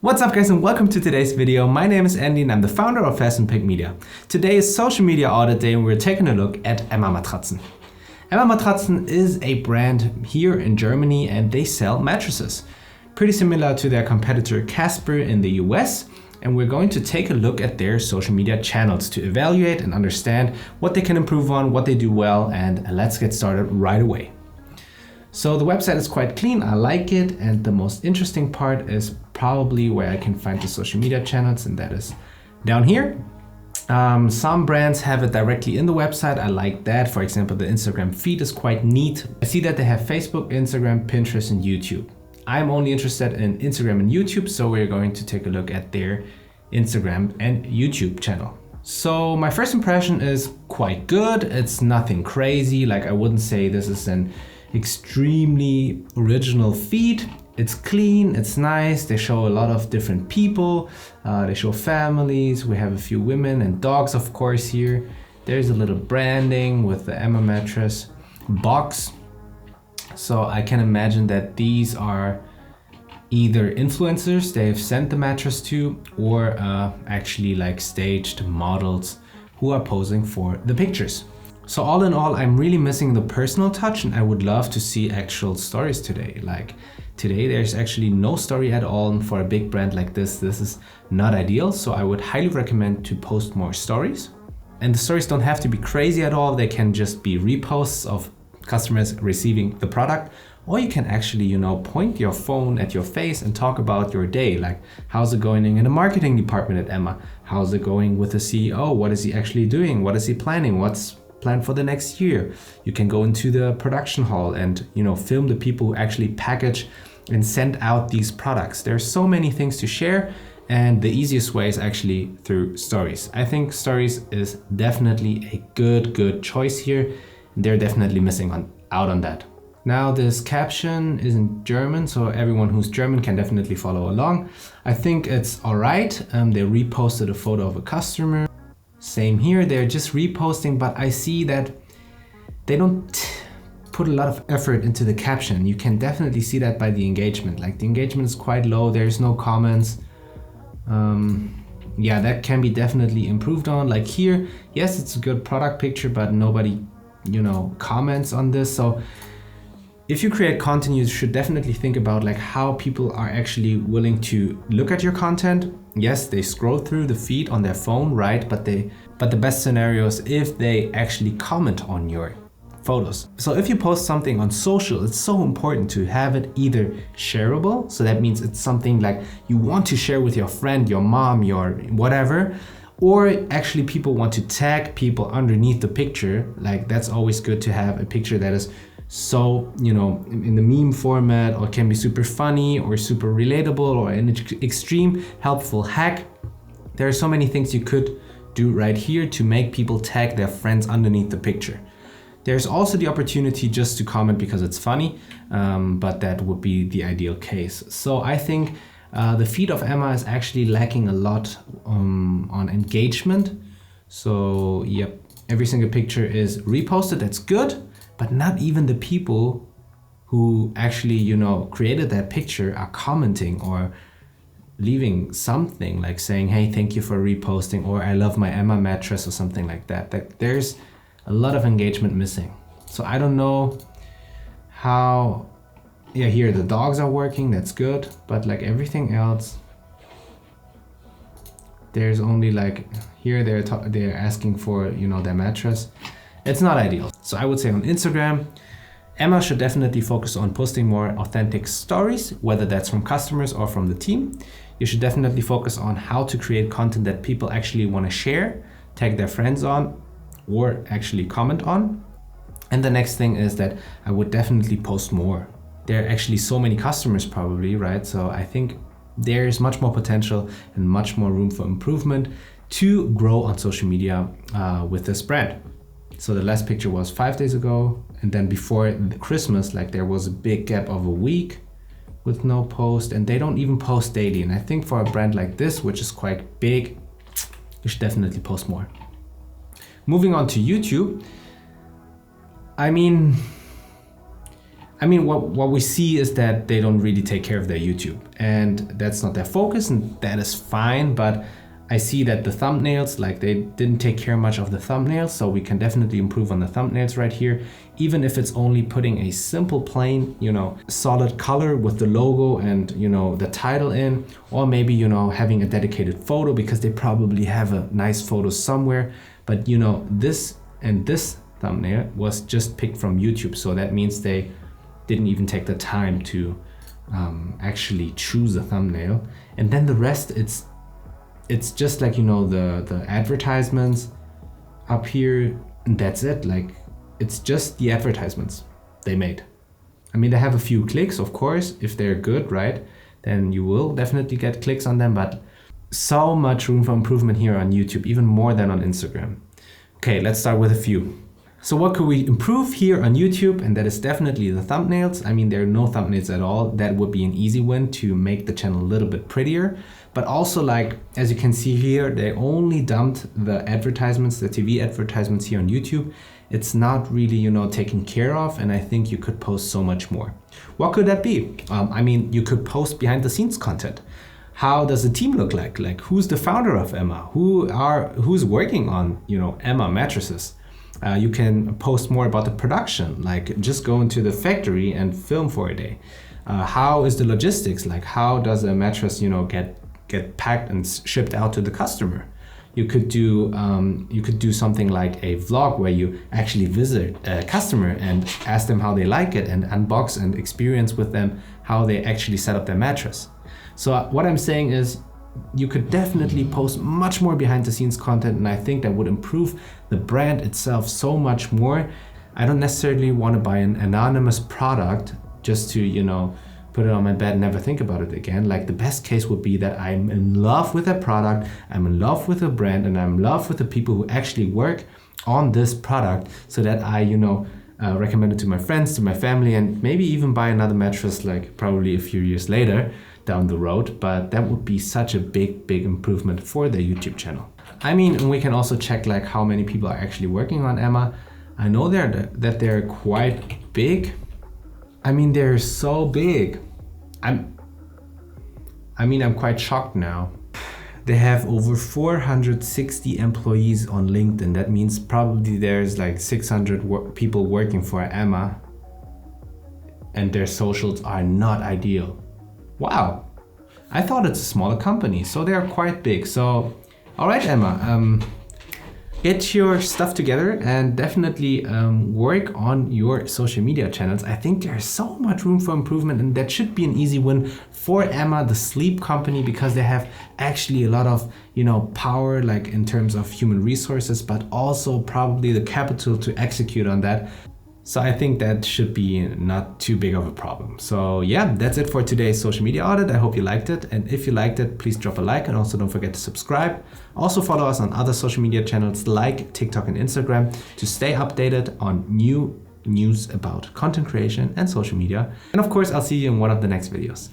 What's up guys and welcome to today's video. My name is Andy and I'm the founder of Fast and Pick Media. Today is social media audit day and we're taking a look at Emma Matrazen. Emma Matrazen is a brand here in Germany and they sell mattresses. Pretty similar to their competitor Casper in the US, and we're going to take a look at their social media channels to evaluate and understand what they can improve on, what they do well, and let's get started right away. So the website is quite clean, I like it, and the most interesting part is probably where I can find the social media channels, and that is down here. Some brands have it directly in the website, I like that. For example, the Instagram feed is quite neat. I see that they have Facebook, Instagram, Pinterest, and YouTube. I'm only interested in Instagram and YouTube, so we're going to take a look at their Instagram and YouTube channel. So my first impression is quite good. It's nothing crazy, like I wouldn't say this is an extremely original feed. It's clean, it's nice, they show a lot of different people, they show families, we have a few women and dogs of course here. There's a little branding with the Emma mattress box. So I can imagine that these are either influencers they've sent the mattress to, or actually like staged models who are posing for the pictures. So all in all, I'm really missing the personal touch and I would love to see actual stories today. Like today, there's actually no story at all, and for a big brand like this is not ideal. So I would highly recommend to post more stories. And the stories don't have to be crazy at all. They can just be reposts of customers receiving the product. Or you can actually, point your phone at your face and talk about your day. Like, how's it going in the marketing department at Emma? How's it going with the CEO? What is he actually doing? What is he planning? What's planned for the next year? You can go into the production hall and, film the people who actually package and send out these products. There's so many things to share, and the easiest way is actually through stories. I think stories is definitely a good choice here. They're definitely missing out on that. Now this caption is in German, so everyone who's German can definitely follow along. I think it's all right. They reposted a photo of a customer. Same here, they're just reposting, but I see that they don't put a lot of effort into the caption. You can definitely see that by the engagement. Like the engagement is quite low, there's no comments. Yeah, that can be definitely improved on. Like here, yes, it's a good product picture, but nobody, comments on this. So if you create content, you should definitely think about like how people are actually willing to look at your content. Yes, they scroll through the feed on their phone, right? But the best scenario is if they actually comment on your photos. So if you post something on social, it's so important to have it either shareable. So that means it's something like you want to share with your friend, your mom, your whatever, or actually people want to tag people underneath the picture. Like that's always good to have a picture that is so, in the meme format, or can be super funny or super relatable or an extreme helpful hack. There are so many things you could do right here to make people tag their friends underneath the picture. There's also the opportunity just to comment because it's funny, but that would be the ideal case. So I think the feed of Emma is actually lacking a lot on engagement. So yep, every single picture is reposted, that's good. But not even the people who actually, created that picture are commenting or leaving something like saying, hey, thank you for reposting, or I love my Emma mattress or something like that. There's a lot of engagement missing. So I don't know how, yeah, here the dogs are working, that's good. But like everything else, there's only like, here they're asking for, their mattress. It's not ideal. So I would say on Instagram, Emma should definitely focus on posting more authentic stories, whether that's from customers or from the team. You should definitely focus on how to create content that people actually want to share, tag their friends on, or actually comment on. And the next thing is that I would definitely post more. There are actually so many customers probably, right? So I think there's much more potential and much more room for improvement to grow on social media with this brand. So the last picture was 5 days ago, and then before the Christmas, like there was a big gap of a week with no post, and they don't even post daily. And I think for a brand like this, which is quite big, you should definitely post more. Moving on to YouTube. I mean, I mean, what we see is that they don't really take care of their YouTube, and that's not their focus, and that is fine. But I see that the thumbnails, like they didn't take care much of the thumbnails, so we can definitely improve on the thumbnails right here. Even if it's only putting a simple plain, solid color with the logo and, the title in, or maybe, having a dedicated photo, because they probably have a nice photo somewhere. But, this and this thumbnail was just picked from YouTube. So that means they didn't even take the time to actually choose a thumbnail. And then the rest, it's just like, the advertisements up here, and that's it. Like, it's just the advertisements they made. I mean, they have a few clicks, of course. If they're good, right, then you will definitely get clicks on them, but so much room for improvement here on YouTube, even more than on Instagram. Okay, let's start with a few. So what could we improve here on YouTube? And that is definitely the thumbnails. I mean, there are no thumbnails at all. That would be an easy win to make the channel a little bit prettier. But also, like, as you can see here, they only dumped the advertisements, the TV advertisements here on YouTube. It's not really, taken care of. And I think you could post so much more. What could that be? I mean, you could post behind the scenes content. How does the team look like? Like, who's the founder of Emma? Who's working on, Emma mattresses? You can post more about the production, like just go into the factory and film for a day. How is the logistics? Like, how does a mattress, get packed and shipped out to the customer? You could do something like a vlog where you actually visit a customer and ask them how they like it, and unbox and experience with them how they actually set up their mattress. So what I'm saying is, you could definitely post much more behind the scenes content, and I think that would improve the brand itself so much more. I don't necessarily want to buy an anonymous product just to, put it on my bed and never think about it again. Like, the best case would be that I'm in love with a product, I'm in love with a brand, and I'm in love with the people who actually work on this product, so that I, recommend it to my friends, to my family, and maybe even buy another mattress, like probably a few years later down the road. But that would be such a big improvement for the YouTube channel. I mean, and we can also check like how many people are actually working on Emma. I know that they're quite big. I mean, they're so big. I'm quite shocked now. They have over 460 employees on LinkedIn. That means probably there's like 600 people working for Emma, and their socials are not ideal. Wow, I thought it's a smaller company, so they're quite big. So, all right, Emma, get your stuff together and definitely work on your social media channels. I think there's so much room for improvement, and that should be an easy win for Emma, the sleep company, because they have actually a lot of, power, like in terms of human resources, but also probably the capital to execute on that. So I think that should be not too big of a problem. So yeah, that's it for today's social media audit. I hope you liked it. And if you liked it, please drop a like, and also don't forget to subscribe. Also follow us on other social media channels like TikTok and Instagram to stay updated on new news about content creation and social media. And of course, I'll see you in one of the next videos.